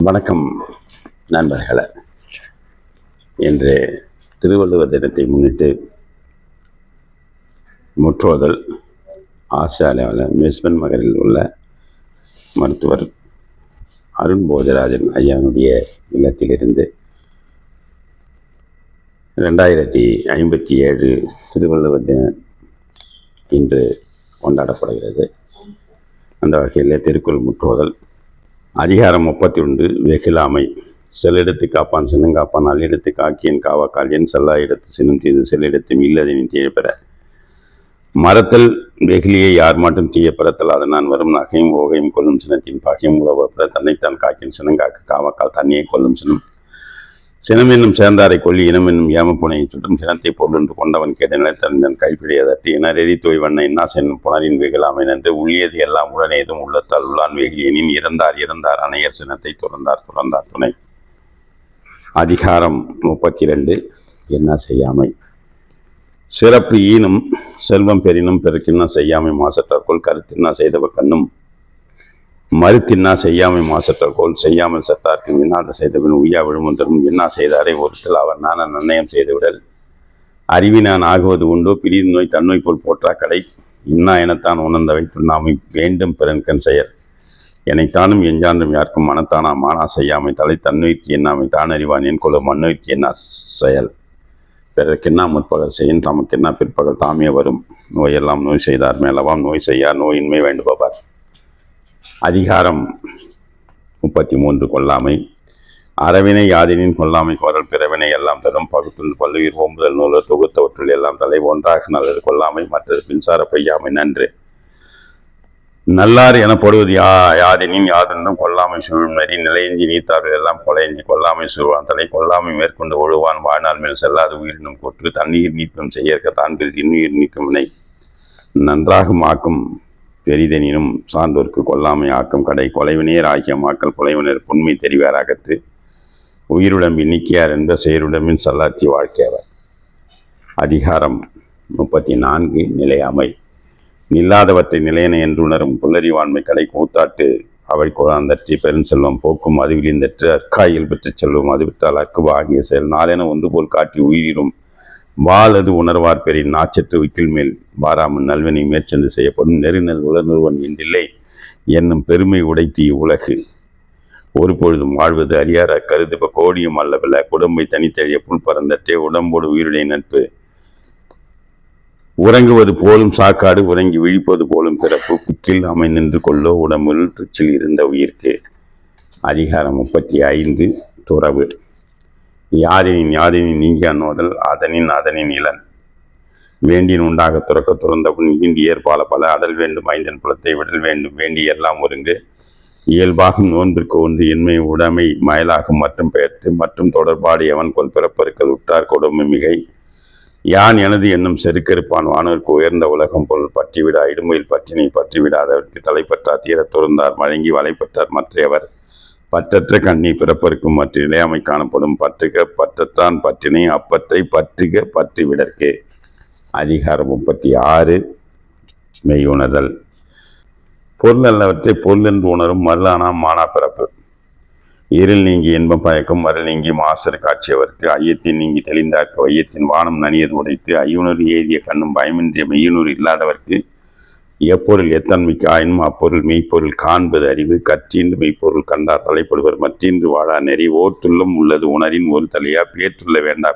வணக்கம் நண்பர்களே. இன்று திருவள்ளுவர் தினத்தை முன்னிட்டு முற்றோதல் ஆஸ்திரேலியாவில் மெல்பர்ன் நகரில் உள்ள மருத்துவர் அருண் போஜராஜன் ஐயாவுடைய இல்லத்திலிருந்து 2057 திருவள்ளுவர் தினம் இன்று கொண்டாடப்படுகிறது. அந்த வகையில் திருக்குறள் முற்றோதல் அதிகாரம் 31 வெகிலாமை. செல்லிடத்து காப்பான் சின்னங்காப்பான் அல்லிடத்து காக்கியன் காவாக்கால் என் செல்லா இடத்து சின்னம் தீது செல்லிடத்தும் இல்லதனின் தீயப்பெற மரத்தல் வெகிலியை யார் மட்டும் தீயப்பெறத்தல் அதனால் வரும் நகையும் ஓகையும் கொல்லும் சினத்தின் பகையும் உழவப்பெற தன்னைத்தான் காக்கின் சின்னங்காக்கு காவாக்கால் தண்ணியை கொல்லும் சினம் சினம் என்னும் சேர்ந்தாரை கொல்லி இனம் என்னும் ஏமப்புனையை சுற்றும் சினத்தை பொருளென்று கொண்டவன் கேட்ட நிலைத்தறிந்தன் கைப்பிடியதற்கு இனரெறி தோய்வண்ண இன்னாஸ் என்னும் புனரின் வெகிலாமை நன்று உள்ளியது எல்லாம் உடனேதும் உள்ளத்தால் உள்ளான் வெகிலியனின் இறந்தார் அணையர் சினத்தை துறந்தார் துணை. அதிகாரம் 32 என்ன செய்யாமை. சிறப்பு ஈனும் செல்வம் பெறினும் பெருக்கின்னா செய்யாமை மாசற்றார்கோள் கருத்தின்னா செய்தவ கண்ணும் மறுத்தின்னா செய்யாமை மாசற்றகோள் செய்யாமல் சத்தார்க்கும் இன்னாத செய்தவன் உய்யா விழுமுந்தரும் என்ன செய்தாரை ஒருத்தல் அவர் நான நன்னயம் செய்துவிடல் அறிவினான் ஆகுவது உண்டோ பிரிது நோய் தன்னோய் போல் போற்றா கடை இன்னா எனத்தான் உணர்ந்தவை துண்ணாமை வேண்டும் பிறன்கண் செயல் எனைத்தானும் எஞ்சான்றும் யாருக்கும் மனத்தானா மானா செய்யாமை தலை தன்னுயிர்க்கு என்னாமை தான் அறிவான் என் கொள்ள மண்ணுயிர்க்கு என்ன செயல் பிறர்க்கென்னா முற்பகல் செய்யும் தமக்கென்னா பிற்பகல் தாமே வரும் நோயெல்லாம் நோய் செய்தார் மேலவாம் நோய் செய்யார் நோயின்மை வேண்டுபவர். அதிகாரம் 33 கொல்லாமை. அறவினை யாதினின் கொல்லாமை கோரல் பிறவினை எல்லாம் தரும் பகுத்துள் பல்லுயிர் ஓம்புதல் நூலர் தொகுத்தவற்றுள் எல்லாம் தலை ஒன்றாக நல்லது கொல்லாமை மற்றது பின்சார பெய்யாமை நன்று நல்லார் எனப்படுவது யாதினின் யாதென்றும் கொல்லாமை சூழும் நெறி நிலையஞ்சி நீத்தார்கள் எல்லாம் கொலையஞ்சி கொல்லாமை சூழான் தலை கொல்லாமை மேற்கொண்டு ஒழுவான் வாழ்நாள் மேல் செல்லாது உயிரினும் கொற்று தண்ணீர் நீக்கம் செய்யற்க தான்கள் இன்னுயிர் நீக்கும் வினை நன்றாக மாக்கும் பெரிதெனினும் சான்றோர்க்கு கொல்லாமை ஆக்கம் கடை கொலைவினையர் ஆகிய மாக்கள் கொலைவினர் புண்மை தெரிவாராகத்து உயிருடம்பி நீக்கியார் என்ற செயருடம்பின் சல்லாட்சி வாழ்க்கையவர். அதிகாரம் 34 நிலையாமை. நில்லாதவற்றை நிலையன என்று உணரும் புல்லறிவாண்மை கடை கூத்தாட்டு அவை குழாந்தற்றி பெருஞ்செல்வம் போக்கும் அதுவிலிந்தற்று அற்காயில் பெற்றுச் செல்வம் அது விட்டால் அக்குவா ஆகிய செயல் நாளென ஒன்று போல் காட்டி உயிரிடும் வாழது உணர்வார் பெரின் நாச்சற்று விக்கில் மேல் வாராமல் நல்வனை மேற்சென்று செய்யப்படும் நெருநெல் உணர்வன் என்றில்லை என்னும் பெருமை உடைத்தி உலகு ஒரு பொழுதும் வாழ்வது அறியார கருதுப கோடியும் அல்லவில்ல குடம்பை தனித்தெழிய புல் பறந்தற்றே உடம்போடு உயிருடைய நட்பு உறங்குவது போலும் சாக்காடு உறங்கி விழிப்பது போலும் பிறப்பு புக்கில் அமை நின்று கொள்ளோ உடம்புள் துச்சில் இருந்த உயிர்க்கு. அதிகாரம் 35 துறவு. யாதினின் நீங்கி அன்னோதல் அதனின் இளன் வேண்டின் உண்டாக துறக்க துறந்தவன் ஈண்டி ஏற்பால பல அடல் வேண்டும் ஐந்தன் புலத்தை விடல் வேண்டும் வேண்டி எல்லாம் ஒருங்கு இயல்பாகும் நோன்பிற்கு ஒன்று இன்மை உடைமை மயலாகும் மற்றும் பெயர்த்து மற்றும் தொடர்பாடு எவன் கொல் பிறப்பறுக்கல் உட்டார் கொடுமை மிகை யான் எனது என்னும் செருக்கெருப்பான் வானோருக்கு உயர்ந்த உலகம் பொருள் பற்றிவிடா இடுமையில் பற்றினை பற்றிவிடாதவருக்கு தலைப்பற்றா தீரத் துறந்தார் மழங்கி வலைப்பட்டார் மற்றையவர் பற்றற்ற கண்ணி பிறப்பருக்கும் மற்ற இடையாமை காணப்படும் பற்றுக பற்றத்தான் பற்றினை அப்பற்றை பற்றுக பற்றி விடற்கு. அதிகாரம் 36 மெய்யுணர்தல். பொருள் அல்லவற்றை பொருள் என்று உணரும் மருளானாம் மானா பிறப்பு இருள் நீங்கி இன்பம் பயக்கும் மருள் நீங்கி மாசர் காட்சியவர்க்கு ஐயத்தின் நீங்கி தெளிந்தார்க்கு வையத்தின் வானம் நனியது உடைத்து ஐயுணர் ஏதிய கண்ணும் பயமின்றிய மெய்யுணர் இல்லாதவர்க்கு எப்பொருள் எத்தன்மைக்கு ஆயினும் அப்பொருள் மெய்ப்பொருள் காண்பது அறிவு கற்றின்று மெய்ப்பொருள் கண்டார் தலைப்படுவர் மற்றின்று வாழா நெறி ஓர்த்துள்ளும் உள்ளது உணரின் ஒரு தலையா பேற்றுள்ள வேண்டா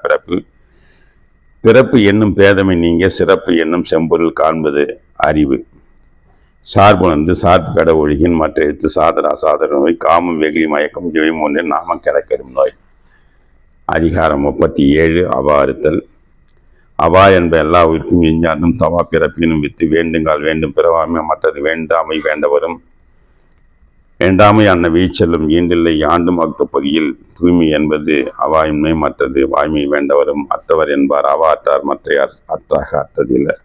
பிறப்பு என்னும் பேதமை நீங்க சிறப்பு என்னும் செம்பொருள் காண்பது அறிவு சார்புணர்ந்து சார்பு கட ஒழுகின் மற்ற எழுத்து சாதர நோய் காமம் வெகுளி மயக்கம் இவை மூன்றில் நாம கிடக்கரும் நோய். அதிகாரம் 37 அவா அறுத்தல். அவா என்ப எல்லா உயிர்க்கும் எஞ்சாண்டும் தவா பிறப்பினும் வித்து வேண்டுங்கால் வேண்டும் பிறவாமை மற்றது வேண்டாமை வேண்டவரும் வேண்டாமை அன்ன வீச்செல்லும் ஈண்டில்லை யாண்டும் அக்தொப்பதியில் தூய்மை என்பது அவாயின்மை மற்றது வாய்மை வேண்டவரும் அற்றவர் என்பார் அவா அற்றார் மற்றையார் அற்றாக அற்றதில்லை.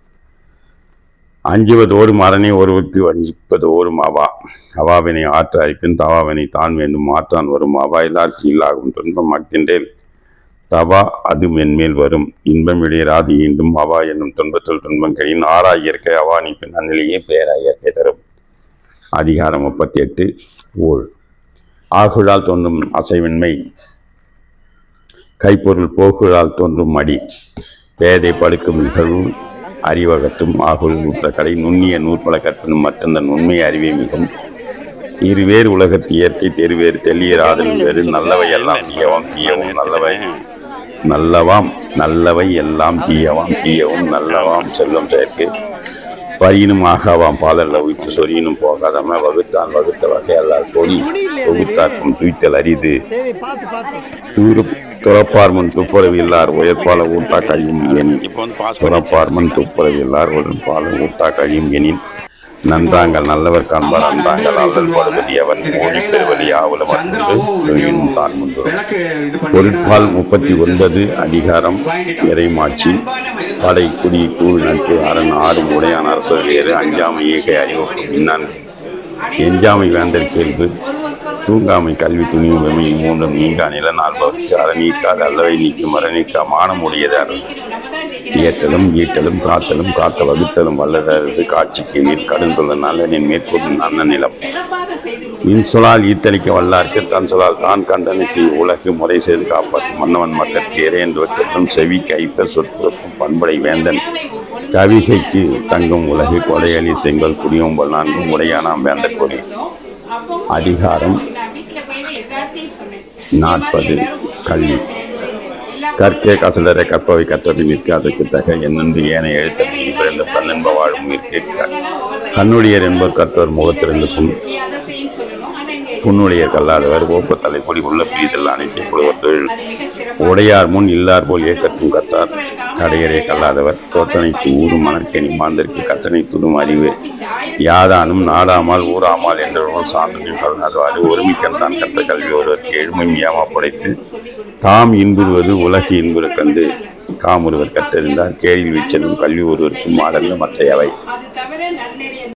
அஞ்சுவதோடும் அரணை ஒருவருக்கு வஞ்சிப்பதோடும் அவாவினை ஆற்ற அரிப்பின் தவாவினை தான் வேண்டும் ஆற்றான் வரும் அவா எல்லாருக்கு இல்லாகும் துன்பம் அக்கின்றேன் தவா அது மென்மேல் வரும் இன்பம் இடையராது ஈண்டும் அவா என்னும் துன்பத்தில் துன்பம் கழியின் ஆறா இயற்கை அவா நீப்பின் அந்நிலையே பேரா இயற்கை தரும். அதிகாரம் 38 ஊழ். ஆகுழால் தோன்றும் அசைவின்மை, கைப்பொருள் போகுழால் தோன்றும் மடி, பேதை படுக்கும் நிகழ்வு அறிவகத்தும் ஆகுள் நூற்ற கடை நுண்ணிய நூற்பல கற்பினும் மற்றந்த நுண்மை அறிவே மிகும். இருவேறு உலகத்து இயற்கை தெருவேறு தெல்லியர் ஆதல் வேறு நல்லவை எல்லாம் தீயவாம் தீயவும் நல்லவை எல்லாம் தீயவாம் தீயவும் நல்லவாம் செல்வம் செயற்கை பரியினும் ஆகாவாம் பாலல்ல உயிர்த்து சொரியினும் போகாதம வகுத்தான் வகுத்த வகை அல்லால் பொடி தொகுத்தாக்கும் துய்த்தல் அரிது துறப்பார்மன் துப்புரவு இல்லார் உயர்பால ஊட்டா கழியும் எனின் துறப்பார்மன் துப்புரவு இல்லார் உயர்பால ஊட்டா கழியும் எனின் நன்றாங்கள் நல்லவர் காண்பார் அன்றாங்கள் ஆதல் படுவதி அவன் மோடி பெருவழி ஆவல மட்டும் தான் முன்பு. பொருட்பால் 39 அதிகாரம் இறைமாட்சி படை குடி கூழ் நட்பு அரண் ஆறும் உடையான் அரசு அஞ்சாமை ஏகை அறிவுக்கு மின்னான் எஞ்சாமை வேந்தர் கேள்வி தூங்காமை கல்வி துணிவு வெமை மூன்றும் நீங்கா நில நாள்பவர்க்கு அறநீக்காது அல்லவை நீக்கும் அறநீக்கா மானமுடையது அரசு இயற்றலும் ஈட்டலும் காத்தலும் காத்த வகுத்தலும் வல்லதரசு காட்சிக்கு நீர் கடுந்துள்ள நல்லனின் மேற்கொள்ளும் நல்ல நிலம் இன்சொலால் ஈத்தளிக்க வல்லார்க்கு தன் சொலால் தான் கண்டனுக்கு உலகு முறை செய்து காப்பாற்றும் மன்னவன் மக்களுக்கு இறையென்று செவி கைத்த சொற்புறப்பும் பண்படை வேந்தன் கவிகைக்கு தங்கும் உலகு கொடையலி செங்கல் குடியோம்பல் நான்கும் உடையானாம் வேந்த கொடி. அதிகாரம் 40 கல்வி. கற்கே கசலரை கற்பவை கற்றபி நிற்க அதற்கு தக என்னென்று ஏனை எழுத்தபடி பிறந்த பன்னென்ப வாழும் நிற்க கண்ணுடையர் என்பவர் கற்றவர் முகத்திலிருந்து புண்ணுடையர் கல்லாதவர் ஓப்ப தலைப்பொடி உள்ள பிரிதல் அனைத்து புலவர் தொழில் உடையார் முன் இல்லார் போல் ஏக்கத்தும் கத்தார் கடையரே கல்லாதவர் தோட்டனைக்கு ஊரும் மணற்கேணி மாந்தருக்கு கட்டணை துடும் அறிவு யாதானும் நாடாமல் ஊராமல் என்றவர்கள் சான்றில் கருணாதவாறு ஒருமிக்கன் தான் கற்ற கல்வி ஒருவருக்கு எழுமையும் ஏமா படைத்து தாம் இன்புறுவது உலகு இன்புற கண்டு காம் ஒருவர் கற்றறிந்தார் கேள்வி வீச்சலும் கல்வி ஒருவருக்கு மாடல்ல மற்றையவை.